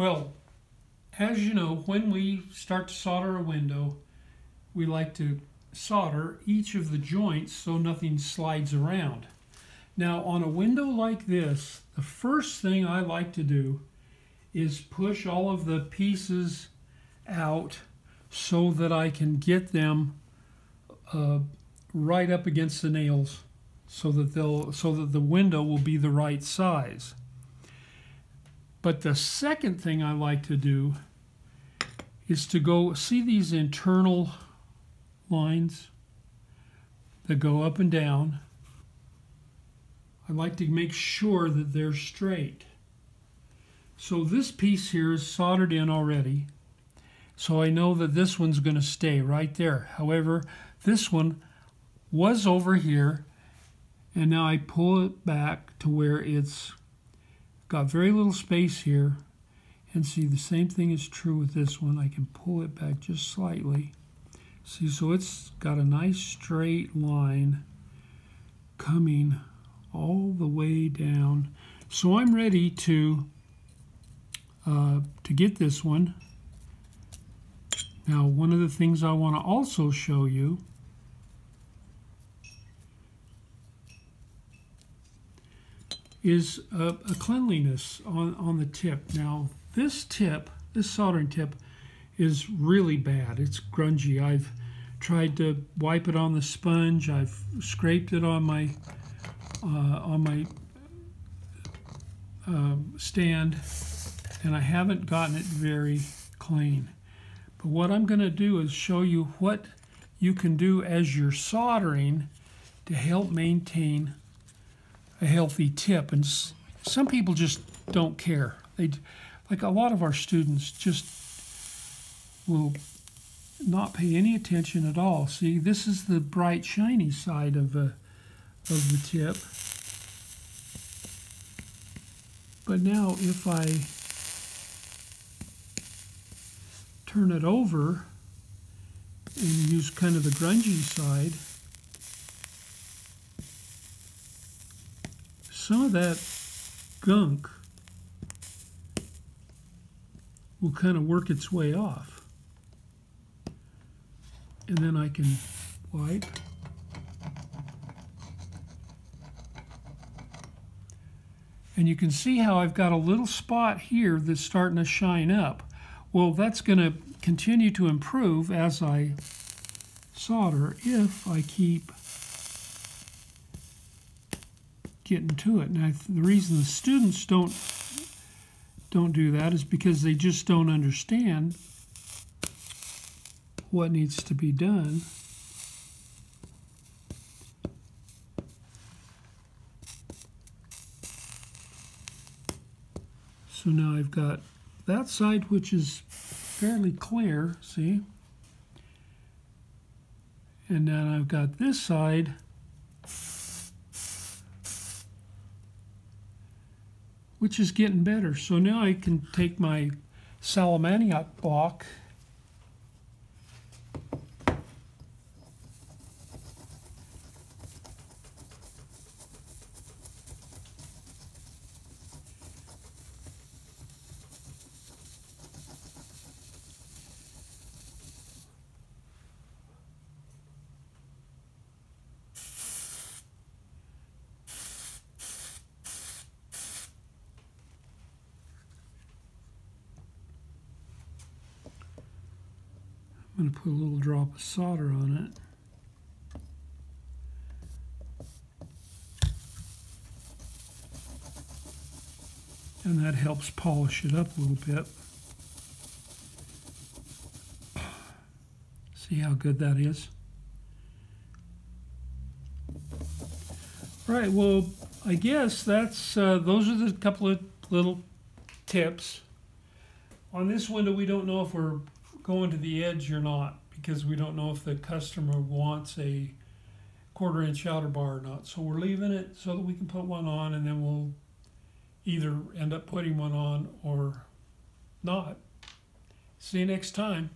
Well, as you know, when we start to solder a window, we like to solder each of the joints so nothing slides around. Now, on a window like this, the first thing I like to do is push all of the pieces out so that I can get them right up against the nails so that the window will be the right size. But the second thing I like to do is to go see these internal lines that go up and down. I like to make sure that they're straight. So this piece here is soldered in already, so I know that this one's going to stay right there. However, this one was over here, and now I pull it back to where it's got very little space here. And see, the same thing is true with this one. I can pull it back just slightly. See, so it's got a nice straight line coming all the way down. So I'm ready to get this one. Now, one of the things I want to also show you is a cleanliness on the tip. Now, this soldering tip is really bad. It's grungy. I've tried to wipe it on the sponge. I've scraped it on my stand, and I haven't gotten it very clean. But what I'm going to do is show you what you can do as you're soldering to help maintain a healthy tip. And some people just don't care. Like a lot of our students just will not pay any attention at all. See, this is the bright, shiny side of the tip. But now if I turn it over and use kind of the grungy side, some of that gunk will kind of work its way off. And then I can wipe. And you can see how I've got a little spot here that's starting to shine up. Well, that's going to continue to improve as I solder if I keep getting to it. Now, the reason the students don't do that is because they just don't understand what needs to be done. So now I've got that side, which is fairly clear, see? And then I've got this side which is getting better. So now I can take my salamaniac block I'm going to put a little drop of solder on it. And that helps polish it up a little bit. See how good that is? All right, well, I guess that's those are the couple of little tips. On this window, we don't know if we're going to the edge or not, because we don't know if the customer wants a 1/4 inch outer bar or not. So we're leaving it so that we can put one on, and then we'll either end up putting one on or not. See you next time.